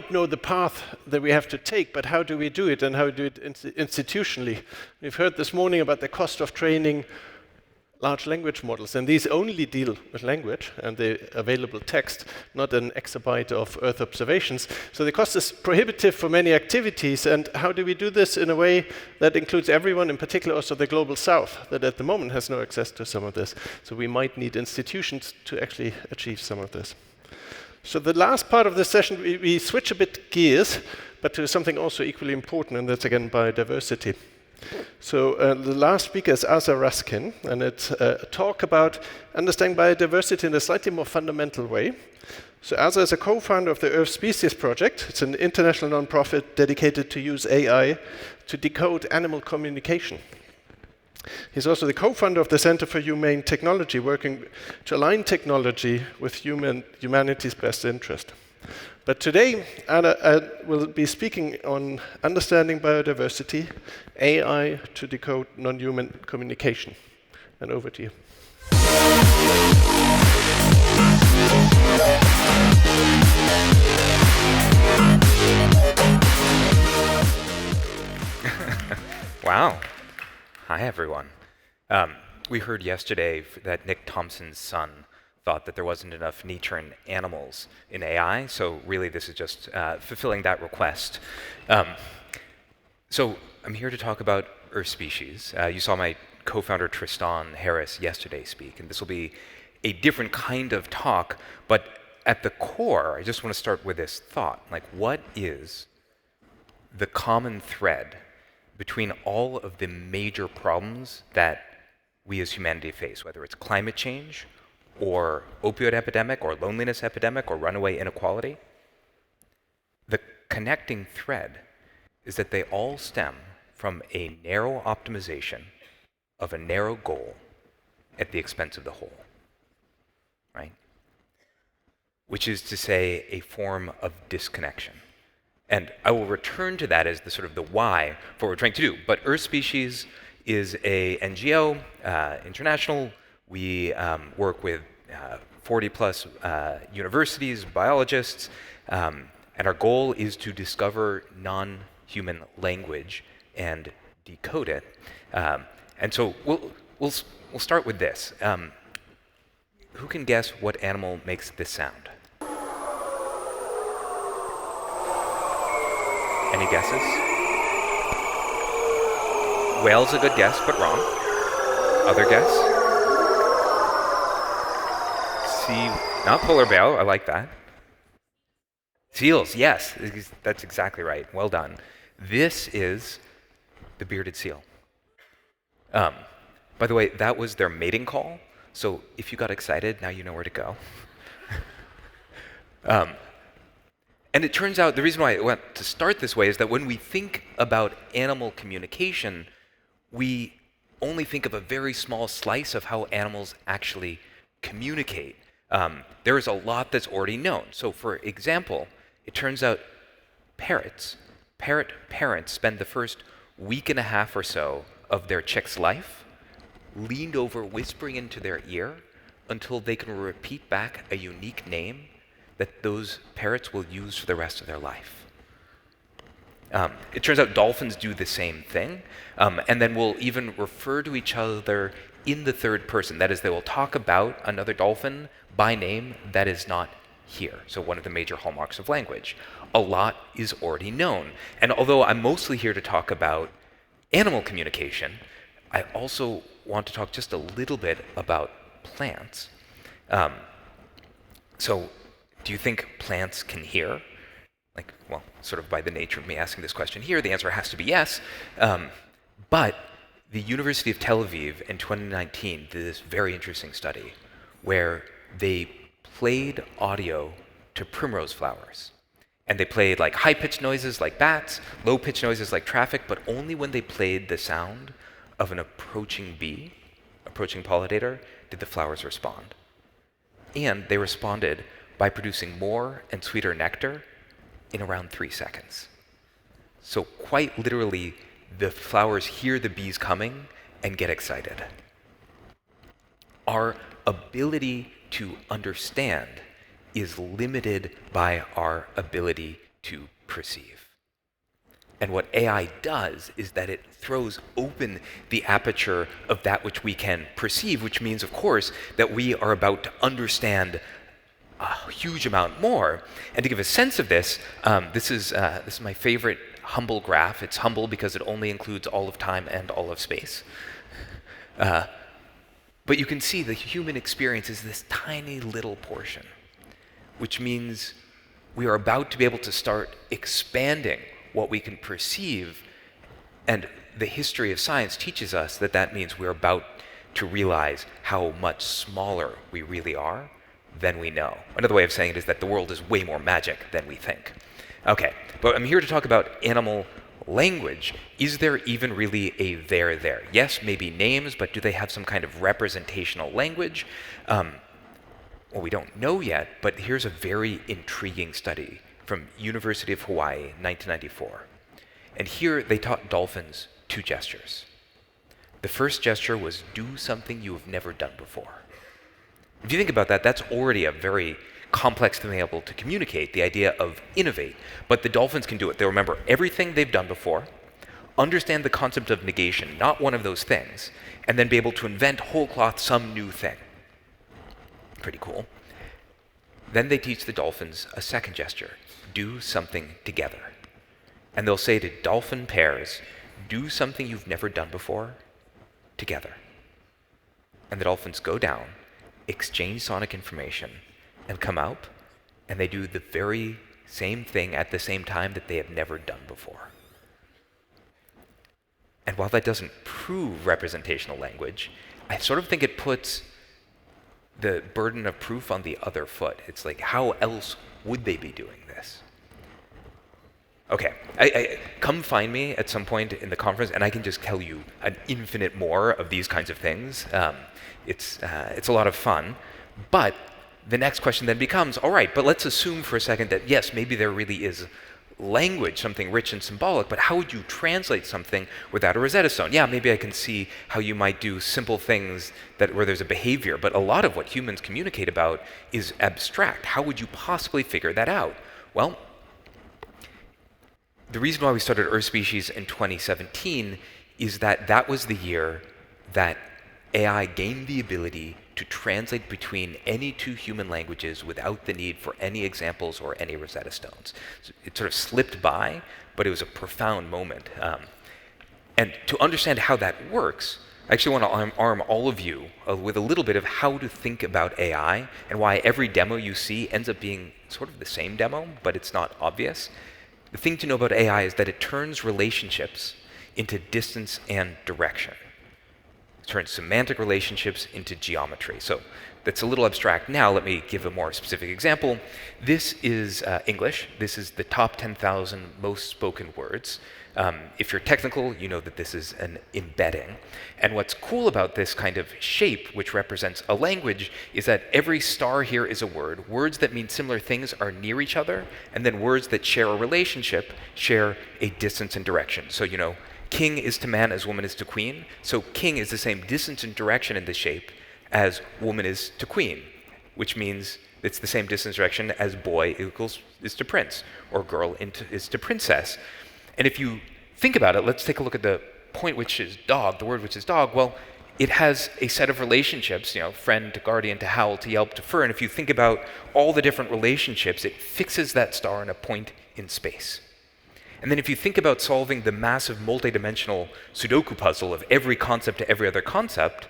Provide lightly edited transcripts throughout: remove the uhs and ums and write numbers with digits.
might know the path that we have to take, but how do we do it and how do it institutionally? We've heard this morning about the cost of training large language models, and these only deal with language and the available text, not an exabyte of Earth observations. So the cost is prohibitive for many activities, and how do we do this in a way that includes everyone, in particular also the global south, that at the moment has no access to some of this. So we might need institutions to actually achieve some of this. So the last part of the session, we switch a bit gears, but to something also equally important, and that's again biodiversity. So the last speaker is Aza Raskin, and it's a talk about understanding biodiversity in a slightly more fundamental way. So Aza is a co-founder of the Earth Species Project. It's an international nonprofit dedicated to use AI to decode animal communication. He's also the co-founder of the Center for Humane Technology, working to align technology with humanity's best interest. But today, I will be speaking on understanding biodiversity, AI to decode non-human communication. And over to you. Wow. Hi, everyone. We heard yesterday that Nick Thompson's son thought that there wasn't enough nature and animals in AI, so really this is just fulfilling that request. So I'm here to talk about Earth species. You saw my co-founder Tristan Harris yesterday speak, and this will be a different kind of talk, but at the core, I just want to start with this thought, like what is the common thread between all of the major problems that we as humanity face, whether it's climate change, or opioid epidemic, or loneliness epidemic, or runaway inequality? The connecting thread is that they all stem from a narrow optimization of a narrow goal at the expense of the whole, right? Which is to say, a form of disconnection. And I will return to that as the sort of the why for what we're trying to do. But Earth Species is a NGO, international. We work with 40 plus universities, biologists, and our goal is to discover non-human language and decode it. And so we'll start with this. Who can guess what animal makes this sound? Any guesses? Whale's a good guess, but wrong. Other guess? Not polar bear, I like that. Seals, yes, that's exactly right. Well done. This is the bearded seal. By the way, that was their mating call, so if you got excited, now you know where to go. And it turns out the reason why I want to start this way is that when we think about animal communication, we only think of a very small slice of how animals actually communicate. There is a lot that's already known. So for example, it turns out parrot parents spend the first week and a half or so of their chick's life leaned over whispering into their ear until they can repeat back a unique name that those parrots will use for the rest of their life. It turns out dolphins do the same thing, and then will even refer to each other in the third person. That is, they will talk about another dolphin by name that is not here. So one of the major hallmarks of language. A lot is already known. And although I'm mostly here to talk about animal communication, I also want to talk just a little bit about plants. So do you think plants can hear? Like, well, sort of by the nature of me asking this question here, the answer has to be yes. But the University of Tel Aviv in 2019 did this very interesting study where they played audio to primrose flowers. And they played like high-pitched noises like bats, low-pitched noises like traffic, but only when they played the sound of an approaching bee, approaching pollinator, did the flowers respond. And they responded by producing more and sweeter nectar in around 3 seconds. So quite literally, the flowers hear the bees coming and get excited. Our ability to understand is limited by our ability to perceive. And what AI does is that it throws open the aperture of that which we can perceive, which means, of course, that we are about to understand a huge amount more. And to give a sense of this, this is my favorite humble graph. It's humble because it only includes all of time and all of space. But you can see the human experience is this tiny little portion, which means we are about to be able to start expanding what we can perceive. And the history of science teaches us that that means we're about to realize how much smaller we really are than we know. Another way of saying it is that the world is way more magic than we think. Okay, but I'm here to talk about animal language. Is there even really a there? Yes, maybe names, but do they have some kind of representational language? Well, we don't know yet, but here's a very intriguing study from University of Hawaii, 1994. And here they taught dolphins 2 gestures. The first gesture was do something you have never done before. If you think about that, that's already a very complex thing able to communicate, the idea of innovate. But the dolphins can do it. They remember everything they've done before, understand the concept of negation, not one of those things, and then be able to invent whole cloth some new thing. Pretty cool. Then they teach the dolphins a second gesture. Do something together. And they'll say to dolphin pairs, do something you've never done before together. And the dolphins go down, exchange sonic information, and come up, and they do the very same thing at the same time that they have never done before. And while that doesn't prove representational language, I sort of think it puts the burden of proof on the other foot. It's like, how else would they be doing this? Okay, I come find me at some point in the conference, and I can just tell you an infinite more of these kinds of things. It's a lot of fun, but the next question then becomes, all right, but let's assume for a second that yes, maybe there really is language, something rich and symbolic, but how would you translate something without a Rosetta Stone? Yeah, maybe I can see how you might do simple things where there's a behavior, but a lot of what humans communicate about is abstract. How would you possibly figure that out? Well, the reason why we started Earth Species in 2017 is that that was the year that AI gained the ability to translate between any 2 human languages without the need for any examples or any Rosetta Stones. So it sort of slipped by, but it was a profound moment. And to understand how that works, I actually want to arm all of you with a little bit of how to think about AI and why every demo you see ends up being sort of the same demo, but it's not obvious. The thing to know about AI is that it turns relationships into distance and direction. Turn semantic relationships into geometry. So that's a little abstract now. Let me give a more specific example. This is English. This is the top 10,000 most spoken words. If you're technical, you know that this is an embedding. And what's cool about this kind of shape, which represents a language, is that every star here is a word. Words that mean similar things are near each other, and then words that share a relationship share a distance and direction. So, you know, king is to man as woman is to queen. So king is the same distance and direction in the shape as woman is to queen, which means it's the same distance direction as boy is to prince, or girl is to princess. And if you think about it, let's take a look at the point which is dog, the word which is dog. Well, it has a set of relationships, you know, friend to guardian to howl to yelp to fur. And if you think about all the different relationships, it fixes that star in a point in space. And then if you think about solving the massive multidimensional Sudoku puzzle of every concept to every other concept,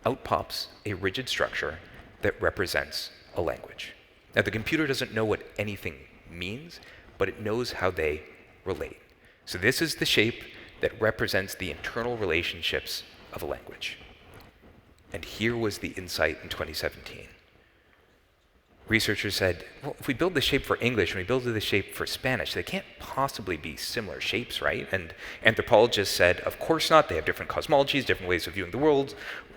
out pops a rigid structure that represents a language. Now, the computer doesn't know what anything means, but it knows how they relate. So this is the shape that represents the internal relationships of a language. And here was the insight in 2017. Researchers said, well, if we build the shape for English and we build the shape for Spanish, they can't possibly be similar shapes, right? And anthropologists said, of course not. They have different cosmologies, different ways of viewing the world.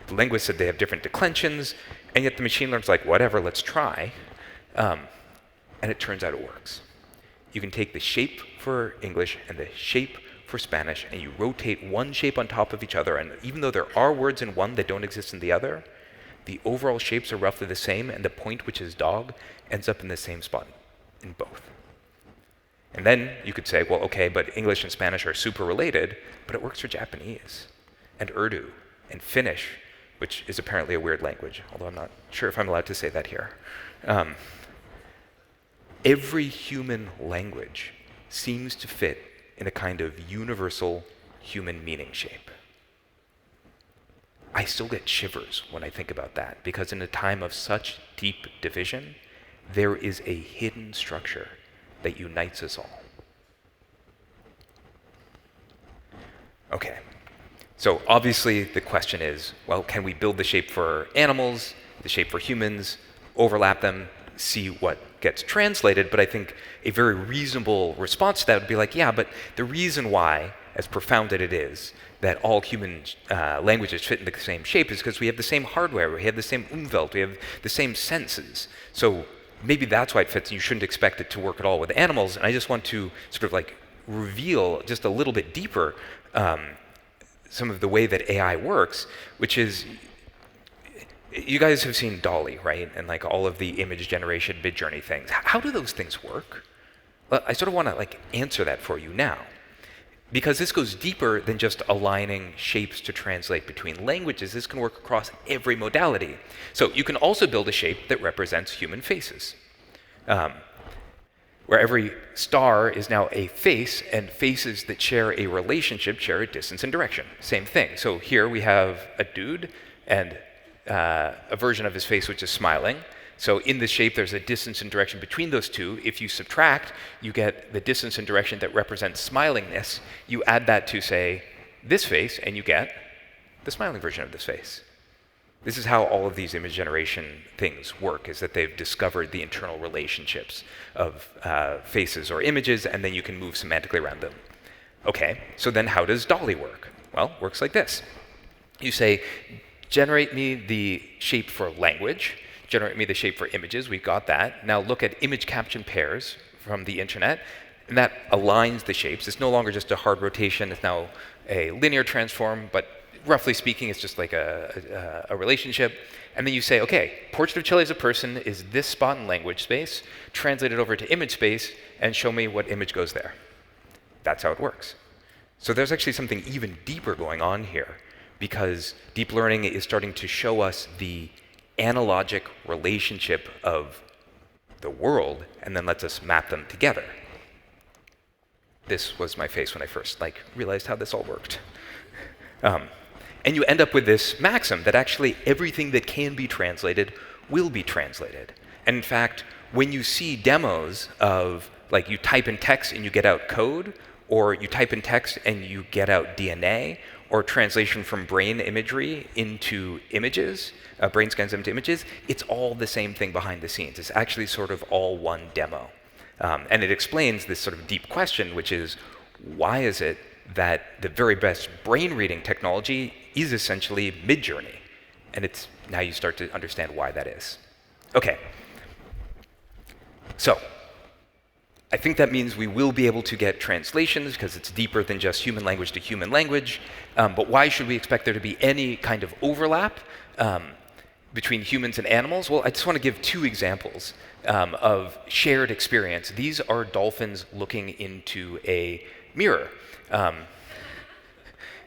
The linguists said they have different declensions. And yet the machine learns like, whatever, let's try. And it turns out it works. You can take the shape for English and the shape for Spanish, and you rotate one shape on top of each other. And even though there are words in one that don't exist in the other, the overall shapes are roughly the same, and the point, which is dog, ends up in the same spot in both. And then you could say, well, okay, but English and Spanish are super related, but it works for Japanese and Urdu and Finnish, which is apparently a weird language, although I'm not sure if I'm allowed to say that here. Every human language seems to fit in a kind of universal human meaning shape. I still get shivers when I think about that, because in a time of such deep division, there is a hidden structure that unites us all. Okay, so obviously the question is, well, can we build the shape for animals, the shape for humans, overlap them, see what gets translated? But I think a very reasonable response to that would be like, yeah, but the reason why, as profound as it is, that all human languages fit in the same shape is because we have the same hardware, we have the same umwelt, we have the same senses. So maybe that's why it fits, and you shouldn't expect it to work at all with animals. And I just want to sort of like reveal just a little bit deeper some of the way that AI works, which is, you guys have seen DALL-E, right? And like all of the image generation, Midjourney things. How do those things work? Well, I sort of want to like answer that for you now, because this goes deeper than just aligning shapes to translate between languages. This can work across every modality. So you can also build a shape that represents human faces, where every star is now a face, and faces that share a relationship share a distance and direction. Same thing. So here we have a dude and a version of his face which is smiling. So in the shape, there's a distance and direction between those two. If you subtract, you get the distance and direction that represents smilingness. You add that to, say, this face, and you get the smiling version of this face. This is how all of these image generation things work, is that they've discovered the internal relationships of faces or images, and then you can move semantically around them. Okay, so then how does DALL-E work? Well, it works like this. You say, generate me the shape for language, generate me the shape for images, we've got that. Now look at image caption pairs from the internet, and that aligns the shapes. It's no longer just a hard rotation, it's now a linear transform, but roughly speaking, it's just like a relationship. And then you say, okay, portrait of Chile as a person is this spot in language space, translate it over to image space, and show me what image goes there. That's how it works. So there's actually something even deeper going on here, because deep learning is starting to show us the analogic relationship of the world, and then lets us map them together. This was my face when I first realized how this all worked. And you end up with this maxim that actually everything that can be translated will be translated. And in fact, when you see demos of you type in text and you get out code, or you type in text and you get out DNA, or translation from brain imagery into images, brain scans into images, it's all the same thing behind the scenes. It's actually sort of all one demo. And it explains this sort of deep question, which is, why is it that the very best brain reading technology is essentially Midjourney? And it's now you start to understand why that is. Okay. So I think that means we will be able to get translations, because it's deeper than just human language to human language. But why should we expect there to be any kind of overlap between humans and animals? Well, I just want to give two examples of shared experience. These are dolphins looking into a mirror.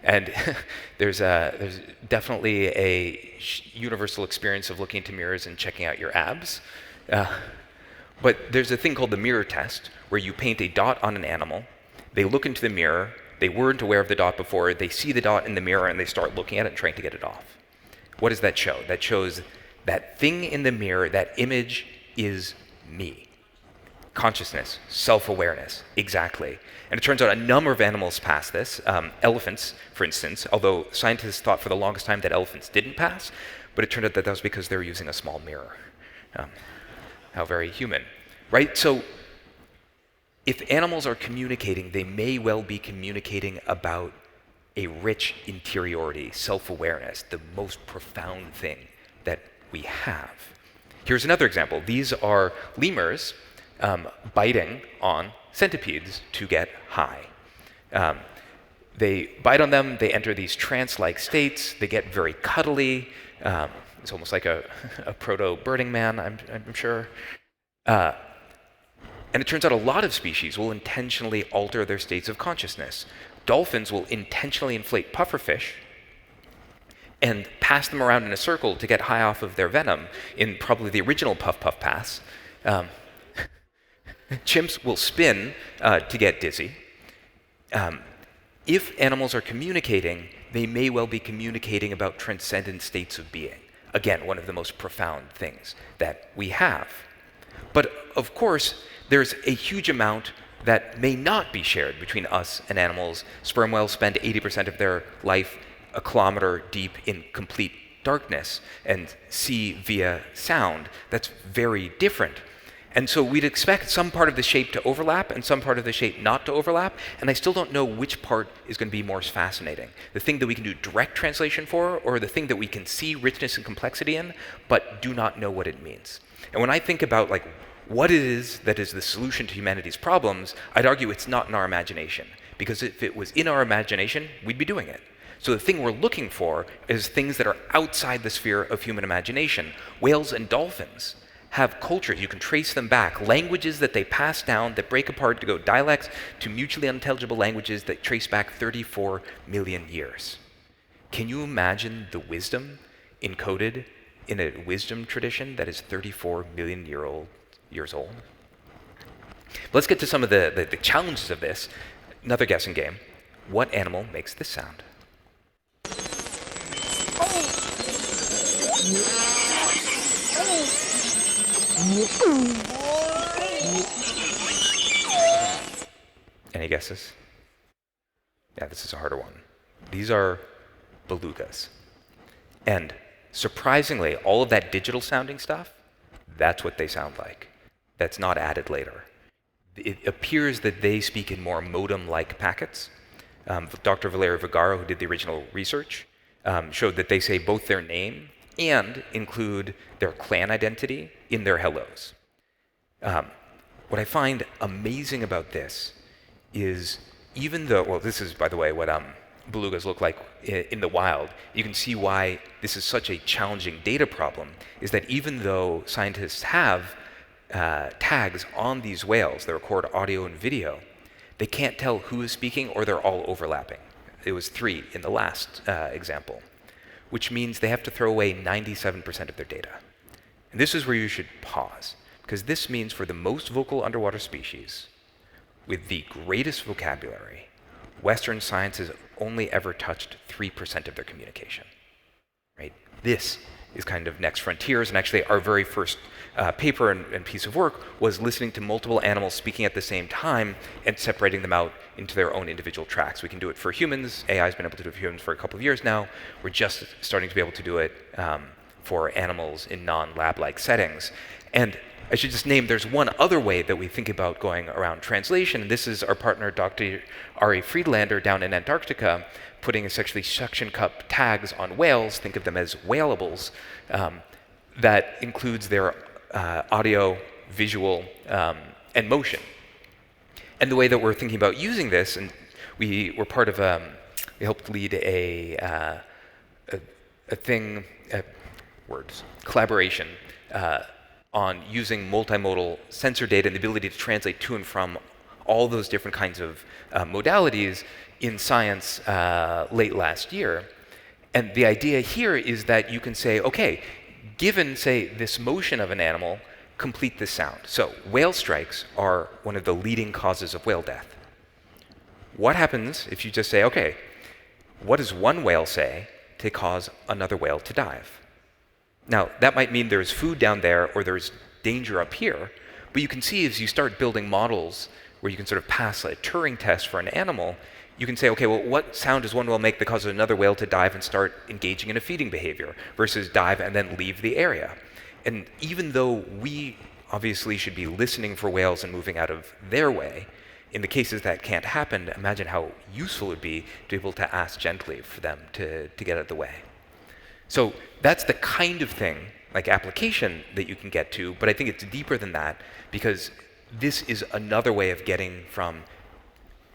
And there's definitely a universal experience of looking into mirrors and checking out your abs. But there's a thing called the mirror test, where you paint a dot on an animal, they look into the mirror, they weren't aware of the dot before, they see the dot in the mirror, and they start looking at it and trying to get it off. What does that show? That shows that thing in the mirror, that image is me. Consciousness, self-awareness, exactly. And it turns out a number of animals pass this. Elephants, for instance, although scientists thought for the longest time that elephants didn't pass, but it turned out that that was because they were using a small mirror. How very human, right? So if animals are communicating, they may well be communicating about a rich interiority, self-awareness, the most profound thing that we have. Here's another example. These are lemurs biting on centipedes to get high. They bite on them, they enter these trance-like states, they get very cuddly. It's almost like a proto-Burning Man, I'm sure. And it turns out a lot of species will intentionally alter their states of consciousness. Dolphins will intentionally inflate pufferfish and pass them around in a circle to get high off of their venom in probably the original Puff Puff Pass. Chimps will spin to get dizzy. If animals are communicating, they may well be communicating about transcendent states of being. Again, one of the most profound things that we have. But of course, there's a huge amount that may not be shared between us and animals. Sperm whales spend 80% of their life a kilometer deep in complete darkness and see via sound. That's very different. And so we'd expect some part of the shape to overlap and some part of the shape not to overlap, and I still don't know which part is going to be more fascinating. The thing that we can do direct translation for, or the thing that we can see richness and complexity in, but do not know what it means. And when I think about what it is that is the solution to humanity's problems, I'd argue it's not in our imagination. Because if it was in our imagination, we'd be doing it. So the thing we're looking for is things that are outside the sphere of human imagination. Whales and dolphins have cultures, you can trace them back, languages that they pass down that break apart to go dialects to mutually unintelligible languages that trace back 34 million years. Can you imagine the wisdom encoded in a wisdom tradition that is 34 million years old? Let's get to some of the challenges of this. Another guessing game. What animal makes this sound? Any guesses? Yeah, this is a harder one. These are belugas. And surprisingly, all of that digital sounding stuff, that's what they sound like. That's not added later. It appears that they speak in more modem-like packets. Dr. Valerio Vergara, who did the original research, showed that they say both their name and include their clan identity in their hellos. What I find amazing about this is even though, well, this is, by the way, what belugas look like in the wild, you can see why this is such a challenging data problem, is that even though scientists have tags on these whales that record audio and video, they can't tell who is speaking or they're all overlapping. It was 3 in the last example, which means they have to throw away 97% of their data. And this is where you should pause, because this means for the most vocal underwater species, with the greatest vocabulary, Western science has only ever touched 3% of their communication. Right? This is kind of next frontiers, and actually our very first paper and piece of work was listening to multiple animals speaking at the same time and separating them out into their own individual tracks. We can do it for humans. AI has been able to do it for humans for a couple of years now. We're just starting to be able to do it for animals in non-lab-like settings. And I should just name, there's one other way that we think about going around translation, and this is our partner, Dr. Ari Friedlander, down in Antarctica, putting essentially suction cup tags on whales, think of them as whaleables, that includes their audio, visual, and motion. And the way that we're thinking about using this, and we were part of, we helped lead a collaboration on using multimodal sensor data and the ability to translate to and from all those different kinds of modalities in science late last year. And the idea here is that you can say, okay, given, say, this motion of an animal, complete this sound. So whale strikes are one of the leading causes of whale death. What happens if you just say, okay, what does one whale say to cause another whale to dive? Now, that might mean there's food down there or there's danger up here, but you can see as you start building models where you can sort of pass a Turing test for an animal, you can say, okay, well, what sound does one whale make that causes another whale to dive and start engaging in a feeding behavior versus dive and then leave the area? And even though we obviously should be listening for whales and moving out of their way, in the cases that can't happen, imagine how useful it would be to be able to ask gently for them to get out of the way. So that's the kind of thing, like application, that you can get to, but I think it's deeper than that, because this is another way of getting from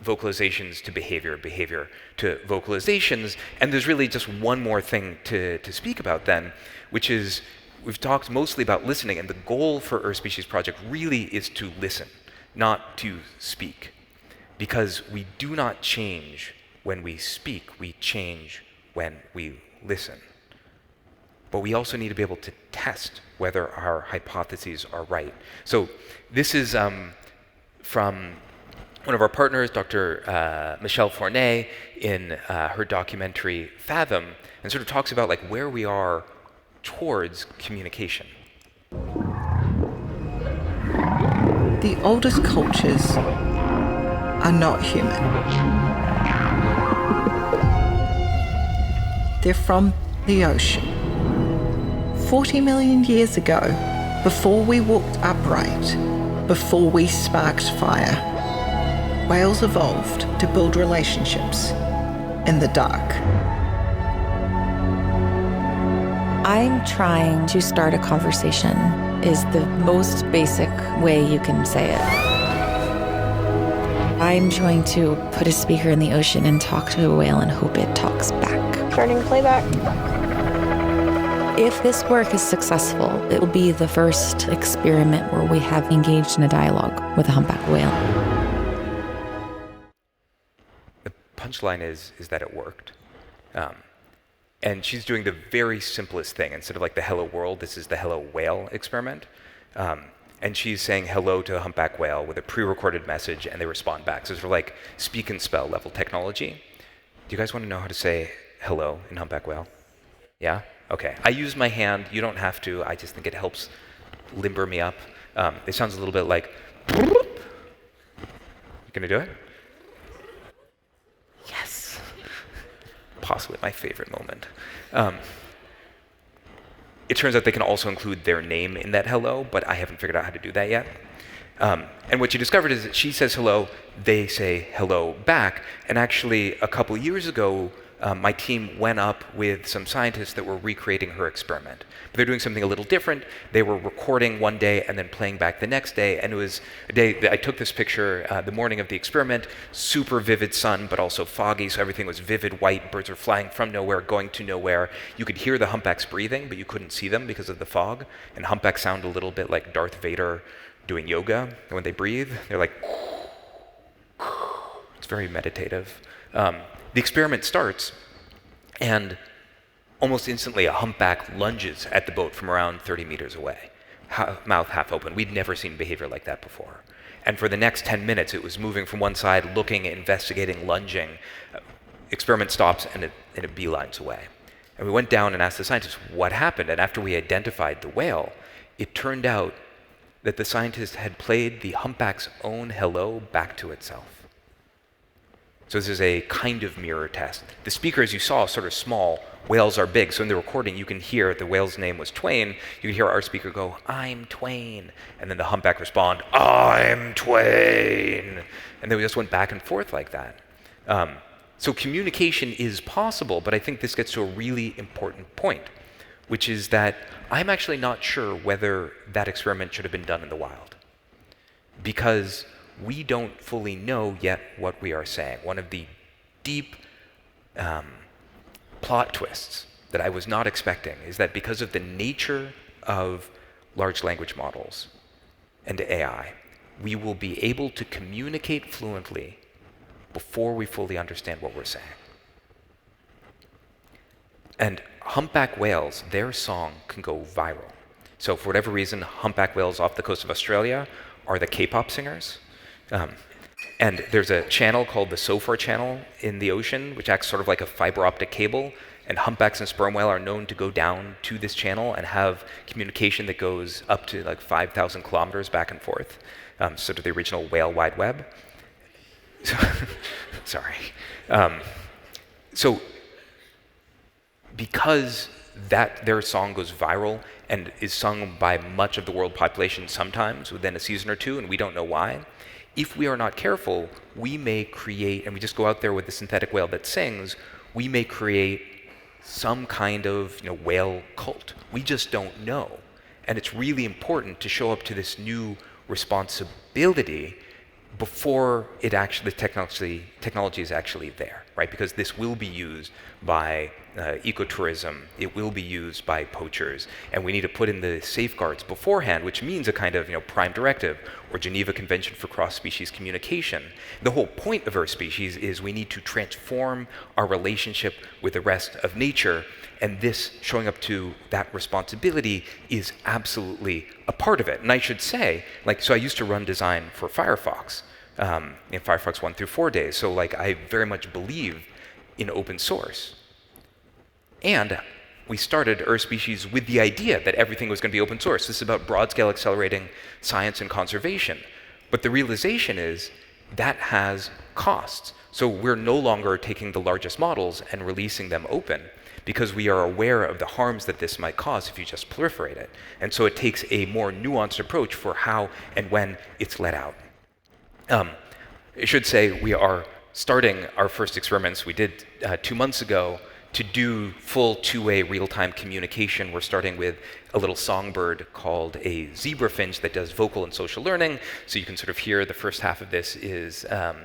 vocalizations to behavior, behavior to vocalizations, and there's really just one more thing to speak about then, which is, we've talked mostly about listening, and the goal for Earth Species Project really is to listen. not to speak, because we do not change when we speak, we change when we listen. But we also need to be able to test whether our hypotheses are right. So this is from one of our partners, Dr. Michelle Fournet, in her documentary Fathom, and sort of talks about like where we are towards communication. The oldest cultures are not human. They're from the ocean. 40 million years ago, before we walked upright, before we sparked fire, whales evolved to build relationships in the dark. I'm trying to start a conversation is the most basic way you can say it. I'm trying to put a speaker in the ocean and talk to a whale and hope it talks back. Starting playback. If this work is successful, it will be the first experiment where we have engaged in a dialogue with a humpback whale. The punchline is that it worked. And she's doing the very simplest thing. Instead of like the hello world, this is the hello whale experiment. And she's saying hello to a humpback whale with a pre-recorded message, and they respond back. So it's sort of like speak and spell level technology. Do you guys want to know how to say hello in humpback whale? Yeah? Okay. I use my hand. You don't have to. I just think it helps limber me up. It sounds a little bit like... You gonna do it? Yes. Possibly my favorite moment. It turns out they can also include their name in that hello, but I haven't figured out how to do that yet. And what she discovered is that she says hello, they say hello back. And actually, a couple years ago, my team went up with some scientists that were recreating her experiment. But they're doing something a little different. They were recording one day and then playing back the next day. And it was a day that I took this picture the morning of the experiment, super vivid sun, but also foggy. So everything was vivid white. Birds are flying from nowhere, going to nowhere. You could hear the humpbacks breathing, but you couldn't see them because of the fog. And humpbacks sound a little bit like Darth Vader doing yoga. And when they breathe, they're like, it's very meditative. The experiment starts, and almost instantly a humpback lunges at the boat from around 30 meters away, mouth half open. We'd never seen behavior like that before. And for the next 10 minutes, it was moving from one side, looking, investigating, lunging. Experiment stops, and it beelines away. And we went down and asked the scientists what happened. And after we identified the whale, it turned out that the scientists had played the humpback's own hello back to itself. So this is a kind of mirror test. The speaker, as you saw, is sort of small. Whales are big. So in the recording, you can hear the whale's name was Twain. You can hear our speaker go, I'm Twain. And then the humpback respond, I'm Twain. And then we just went back and forth like that. So communication is possible, but I think this gets to a really important point, which is that I'm actually not sure whether that experiment should have been done in the wild. Because we don't fully know yet what we are saying. One of the deep plot twists that I was not expecting is that because of the nature of large language models and AI, we will be able to communicate fluently before we fully understand what we're saying. And humpback whales, their song can go viral. So for whatever reason, humpback whales off the coast of Australia are the K-pop singers. And there's a channel called the SOFAR channel in the ocean, which acts sort of like a fiber optic cable. And humpbacks and sperm whale are known to go down to this channel and have communication that goes up to like 5,000 kilometers back and forth, sort of the original whale wide web. Sorry. So because their song goes viral and is sung by much of the world population sometimes within a season or two, and we don't know why, if we are not careful, we may create, and we just go out there with the synthetic whale that sings, we may create some kind of whale cult. We just don't know. And it's really important to show up to this new responsibility before the technology is actually there, right? Because this will be used by ecotourism. It will be used by poachers, and we need to put in the safeguards beforehand, which means a kind of prime directive or Geneva Convention for cross-species communication. The whole point of Earth species is we need to transform our relationship with the rest of nature, and this showing up to that responsibility is absolutely a part of it. And I should say, so I used to run design for Firefox in Firefox 1 through 4 days. So I very much believe in open source. And we started Earth Species with the idea that everything was going to be open source. This is about broad-scale accelerating science and conservation. But the realization is that has costs. So we're no longer taking the largest models and releasing them open because we are aware of the harms that this might cause if you just proliferate it. And so it takes a more nuanced approach for how and when it's let out. I should say we are starting our first experiments. We did 2 months ago to do full two-way real-time communication. We're starting with a little songbird called a zebra finch that does vocal and social learning. So you can sort of hear the first half of this is a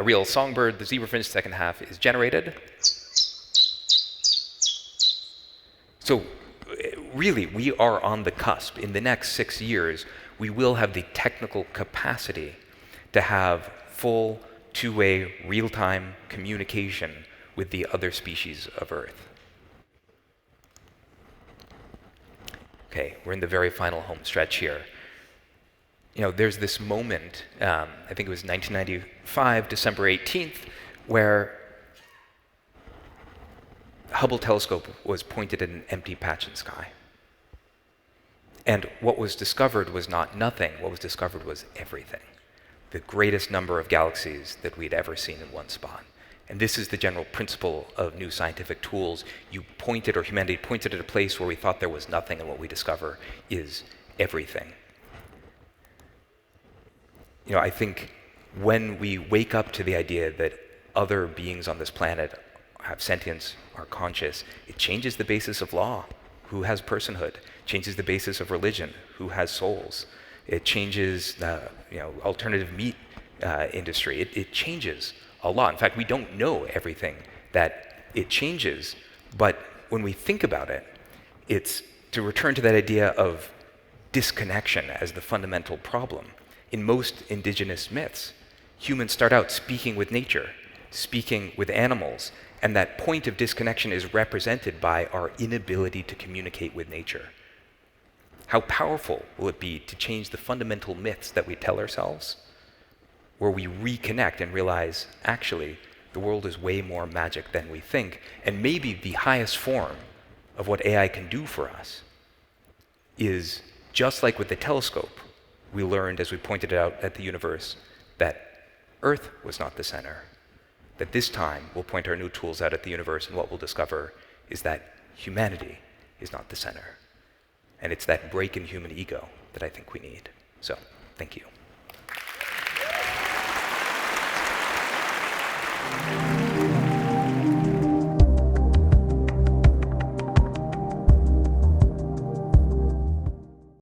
real songbird. The zebra finch, second half is generated. So really, we are on the cusp. In the next 6 years, we will have the technical capacity to have full two-way real-time communication with the other species of Earth. Okay, we're in the very final home stretch here. There's this moment, I think it was 1995, December 18th, where Hubble telescope was pointed at an empty patch in the sky. And what was discovered was not nothing. What was discovered was everything. The greatest number of galaxies that we'd ever seen in one spot. And this is the general principle of new scientific tools. Humanity pointed at a place where we thought there was nothing, and what we discover is everything. I think when we wake up to the idea that other beings on this planet have sentience, are conscious, it changes the basis of law. Who has personhood? Changes the basis of religion. Who has souls? It changes the alternative meat industry. It changes a lot. In fact, we don't know everything that it changes, but when we think about it, it's to return to that idea of disconnection as the fundamental problem. In most indigenous myths, humans start out speaking with nature, speaking with animals, and that point of disconnection is represented by our inability to communicate with nature. How powerful will it be to change the fundamental myths that we tell ourselves, where we reconnect and realize, actually, the world is way more magic than we think, and maybe the highest form of what AI can do for us is, just like with the telescope, we learned as we pointed out at the universe that Earth was not the center, that this time we'll point our new tools out at the universe, and what we'll discover is that humanity is not the center. And it's that break in human ego that I think we need. So, thank you.